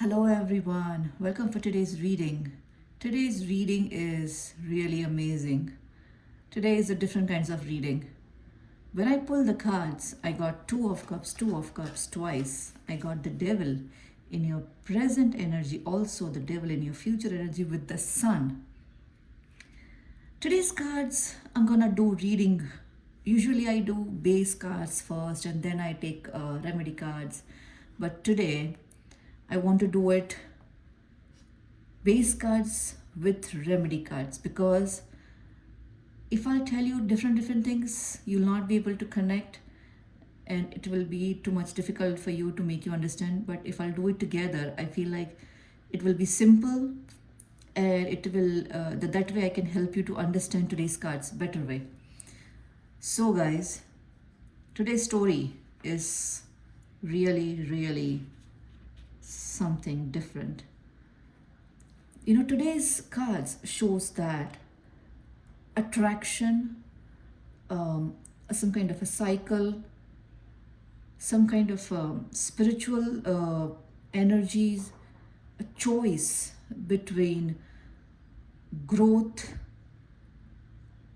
Hello everyone, welcome for today's reading. Today's reading is really amazing. Today is a different kinds of reading. When I pulled the cards, I got two of cups twice. I got the devil in your present energy, also the devil in your future energy with the sun. Today's cards, I'm gonna do reading. Usually I do base cards first and then I take remedy cards. But today I want to do it base cards with remedy cards because if I'll tell you different things, you'll not be able to connect and it will be too much difficult for you to make you understand. But if I'll do it together, I feel like it will be simple and it will that way I can help you to understand today's cards better way. So guys, today's story is really something different. Today's cards shows that attraction, some kind of a cycle, some kind of spiritual energies, a choice between growth,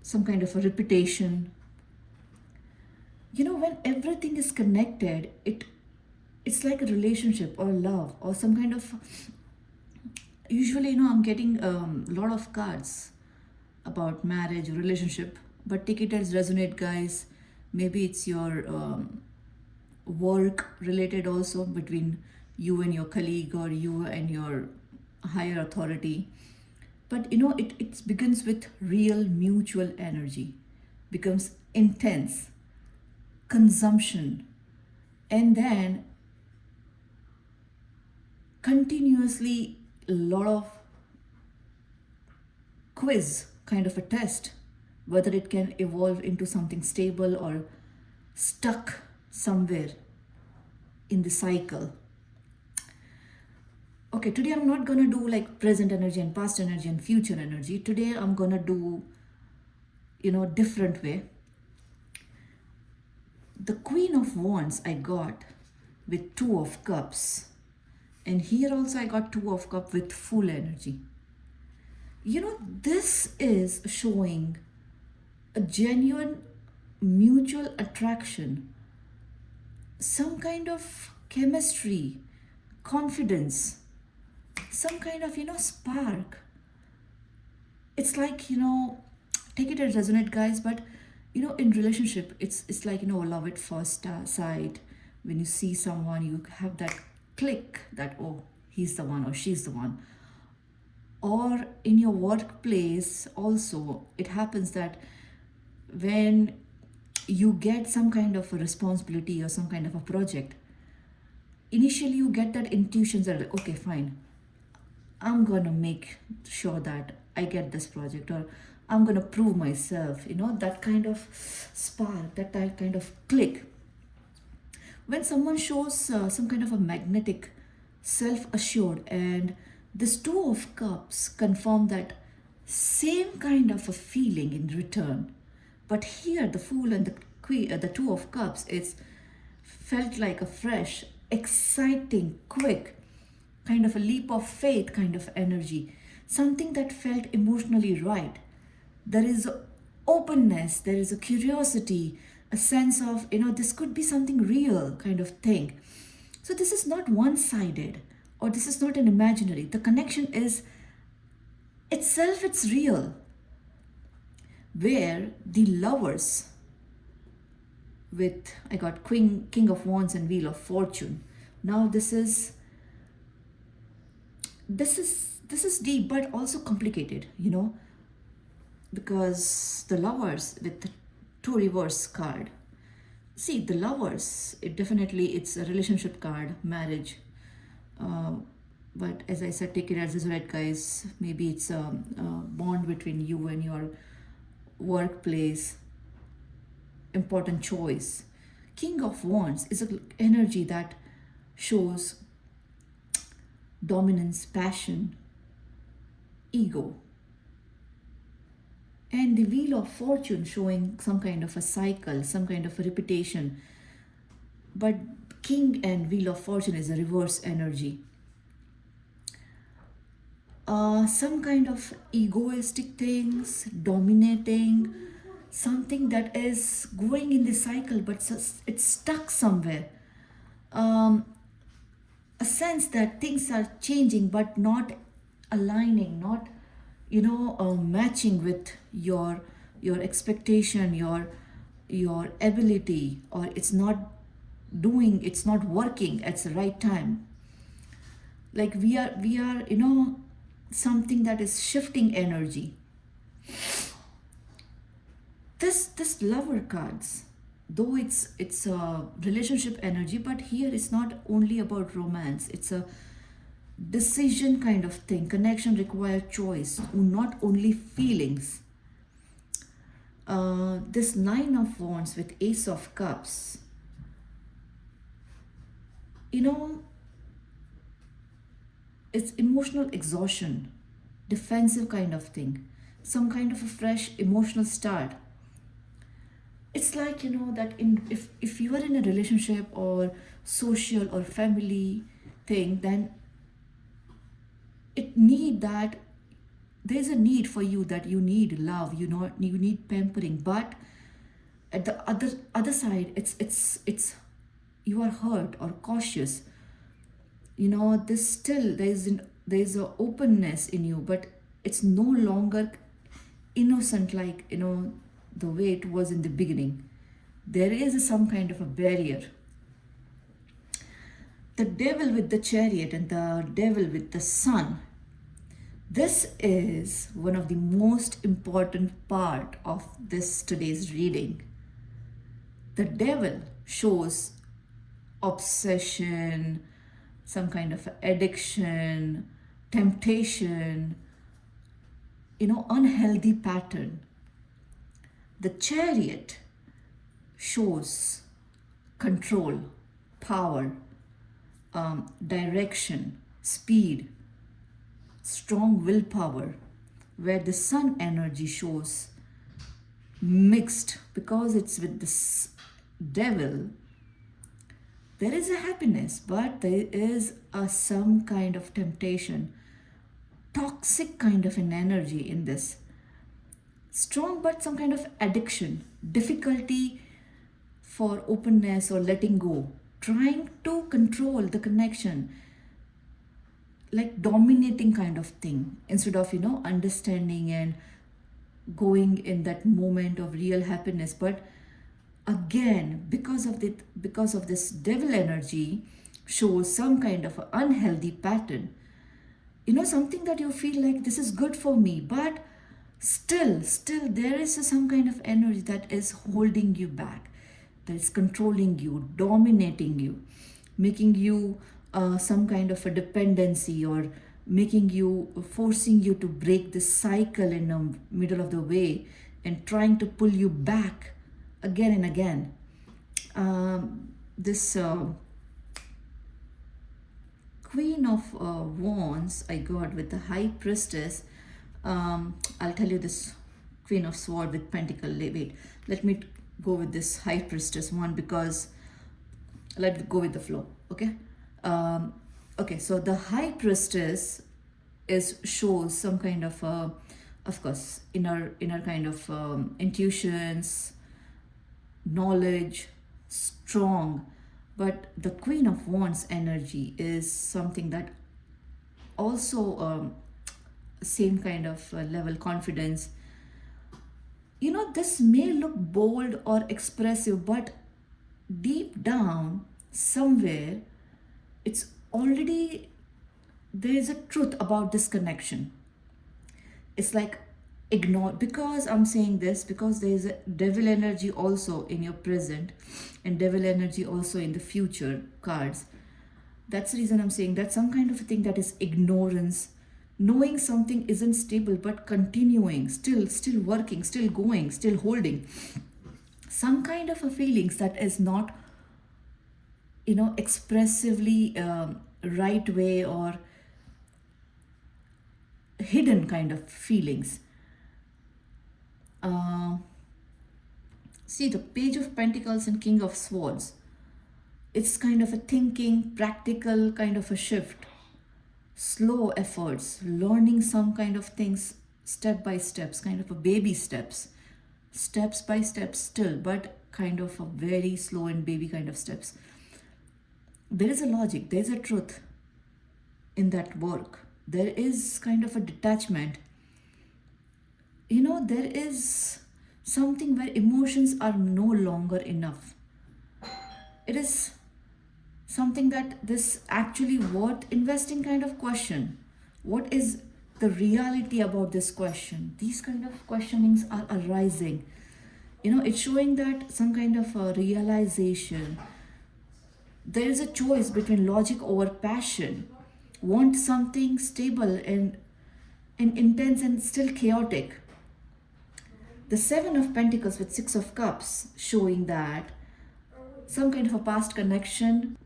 some kind of a repetition. When everything is connected, it's like a relationship or love or some kind of. Usually, I'm getting a lot of cards about marriage or relationship, but take it as resonate, guys. Maybe it's your work related also between you and your colleague or you and your higher authority. But it begins with real mutual energy, becomes intense consumption, and then continuously a lot of quiz kind of a test whether it can evolve into something stable or stuck somewhere in the cycle. Okay, today I'm not gonna do like present energy and past energy and future energy. Today I'm gonna do different way. The Queen of Wands I got with Two of Cups, and here also I got Two of Cups with full energy. This is showing a genuine mutual attraction, some kind of chemistry, confidence, some kind of spark. It's like take it as resonate, guys, but in relationship it's like love at first sight. When you see someone, you have that click that, oh, he's the one or she's the one. Or in your workplace also it happens that when you get some kind of a responsibility or some kind of a project, initially you get that intuitions that, okay, fine, I'm gonna make sure that I get this project, or I'm gonna prove myself, that kind of spark, that kind of click. When someone shows some kind of a magnetic, self-assured, and this Two of Cups confirm that same kind of a feeling in return. But here the Fool and the Queen, the Two of Cups, it's felt like a fresh, exciting, quick, kind of a leap of faith kind of energy, something that felt emotionally right. There is a openness, there is a curiosity, a sense of this could be something real kind of thing. So this is not one-sided, or this is not an imaginary. The connection is itself, it's real. Where the Lovers with, I got King of Wands and Wheel of Fortune. Now this is deep but also complicated, because the Lovers with the Two Reverse card. See, the Lovers, it's a relationship card, marriage. But as I said, take it as is, right, guys. Maybe it's a bond between you and your workplace, important choice. King of Wands is an energy that shows dominance, passion, ego. And the Wheel of Fortune showing some kind of a cycle, some kind of a repetition. But King and Wheel of Fortune is a reverse energy. some kind of egoistic things, dominating, something that is going in the cycle, but it's stuck somewhere. Um, a sense that things are changing but not aligning, not matching with your expectation, your ability, or it's not working at the right time. Like we are something that is shifting energy. This lover cards, though it's a relationship energy, but here it's not only about romance, it's a decision kind of thing. Connection require choice, not only feelings. This nine of wands with ace of cups, you know it's emotional exhaustion, defensive kind of thing, some kind of a fresh emotional start. It's like that if you are in a relationship or social or family thing, then it need that there's a need for you, that you need love, you need pampering, but at the other side, it's you are hurt or cautious. This still there's a openness in you, but it's no longer innocent, like the way it was in the beginning. There is some kind of a barrier. The devil with the chariot and the devil with the sun, this is one of the most important part of this today's reading. The devil shows obsession, some kind of addiction, temptation, unhealthy pattern. The chariot shows control, power, direction, speed, strong willpower, where the sun energy shows mixed, because it's with this devil. There is a happiness, but there is some kind of temptation, toxic kind of an energy in this. Strong, but some kind of addiction, difficulty for openness or letting go, trying to control the connection, like dominating kind of thing, instead of understanding and going in that moment of real happiness. But again, because of this devil energy, shows some kind of unhealthy pattern. Something that you feel like this is good for me, but still there is some kind of energy that is holding you back, that is controlling you, dominating you, making you some kind of a dependency, or making you, forcing you to break this cycle in the middle of the way, and trying to pull you back again and again. This Queen of Wands I got with the High Priestess. I'll tell you this Queen of Sword with Pentacle. Wait, let me go with this High Priestess one, because let's go with the flow. Okay. Okay. So the High Priestess is shows some kind of course, inner kind of intuitions, knowledge, strong. But the Queen of Wands energy is something that also same kind of level confidence. This may look bold or expressive, but deep down somewhere, it's already, there is a truth about this connection. It's like ignore, because I'm saying this because there is a devil energy also in your present, and devil energy also in the future cards. That's the reason I'm saying that some kind of a thing that is ignorance, knowing something isn't stable, but continuing, still working, still going, still holding some kind of a feelings that is not expressively right way, or hidden kind of feelings. uh, See the Page of Pentacles and King of Swords, it's kind of a thinking practical kind of a shift. slow efforts, learning some kind of things step by steps, kind of a baby steps by steps still, but kind of a very slow and baby kind of steps. There is a logic, there's a truth in that work. There is kind of a detachment. There is something where emotions are no longer enough. It is something that this actually worth investing kind of question. What is the reality about this question? These kind of questionings are arising. It's showing that some kind of a realization. There is a choice between logic over passion. Want something stable and intense and still chaotic. The Seven of Pentacles with Six of Cups showing that some kind of a past connection,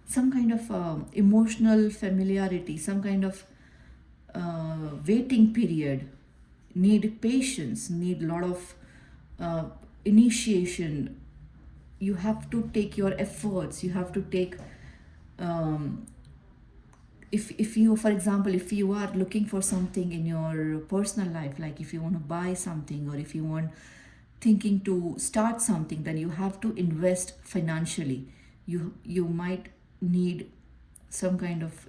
some kind of emotional familiarity, some kind of waiting period, need patience, need a lot of initiation. You have to take your efforts, you have to take if you, for example, if you are looking for something in your personal life, like if you want to buy something or if you want thinking to start something, then you have to invest financially. You might need some kind of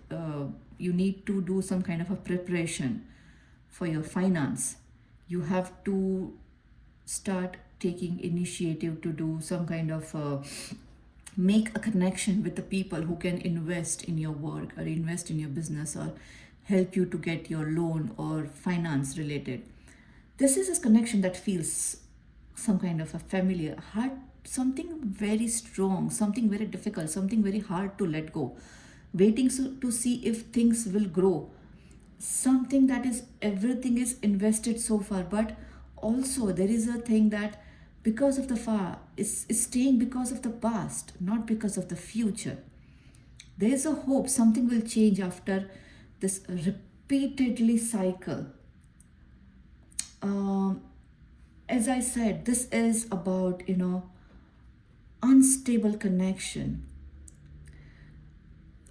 you need to do some kind of a preparation for your finance. You have to start taking initiative to do some kind of make a connection with the people who can invest in your work or invest in your business or help you to get your loan or finance related. This is a connection that feels some kind of a familiar, hard, something very strong, something very difficult, something very hard to let go, waiting to see if things will grow, something that is everything is invested so far, but also there is a thing that because of the far is staying because of the past, not because of the future. There is a hope something will change after this repeatedly cycle. As I said, this is about unstable connection.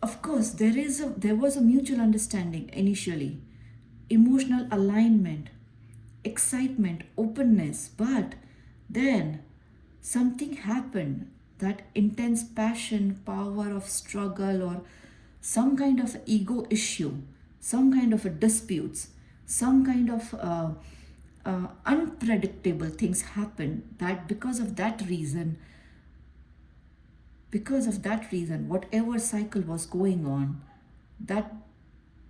Of course, there was a mutual understanding initially, emotional alignment, excitement, openness, but then something happened. That intense passion, power of struggle, or some kind of ego issue, some kind of a disputes, some kind of unpredictable things happen. That because of that reason, whatever cycle was going on, that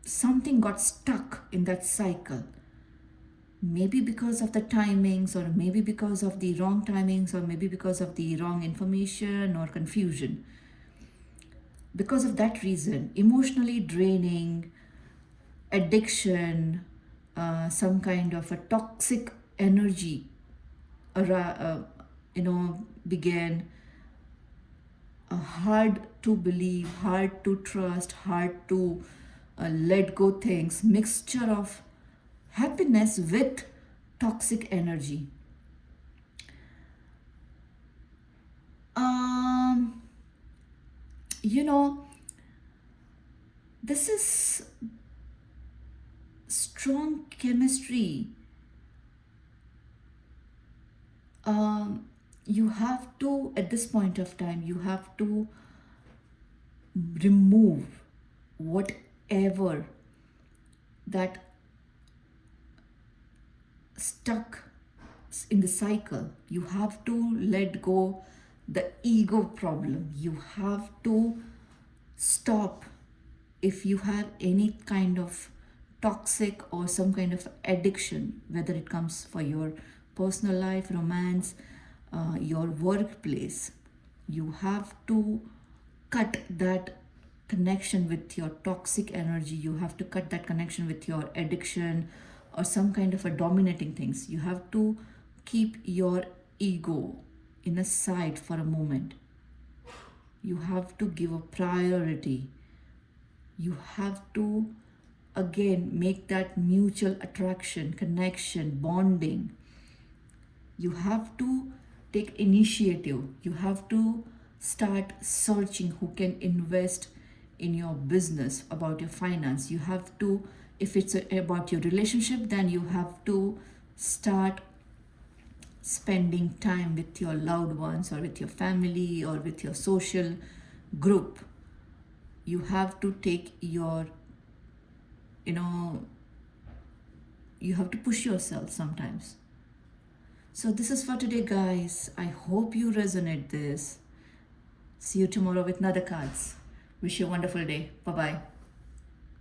something got stuck in that cycle. Maybe because of the timings, or maybe because of the wrong timings, or maybe because of the wrong information or confusion. Because of that reason, emotionally draining, addiction, some kind of a toxic energy, began. Hard to believe, hard to trust, hard to let go things, mixture of happiness with toxic energy. Um, you know, this is strong chemistry. You have to, at this point of time, you have to remove whatever that stuck in the cycle. You have to let go the ego problem. You have to stop if you have any kind of toxic or some kind of addiction, whether it comes for your personal life, romance, your workplace. You have to cut that connection with your toxic energy. You have to cut that connection with your addiction or some kind of a dominating things. You have to keep your ego in a side for a moment. You have to give a priority. You have to again make that mutual attraction, connection, bonding. You have to take initiative. You have to start searching who can invest in your business, about your finance. You have to, if it's about your relationship, then you have to start spending time with your loved ones, or with your family, or with your social group. You have to take your, you know, you have to push yourself sometimes. So this is for today, guys. I hope you resonate this. See you tomorrow with another cards. Wish you a wonderful day. Bye bye.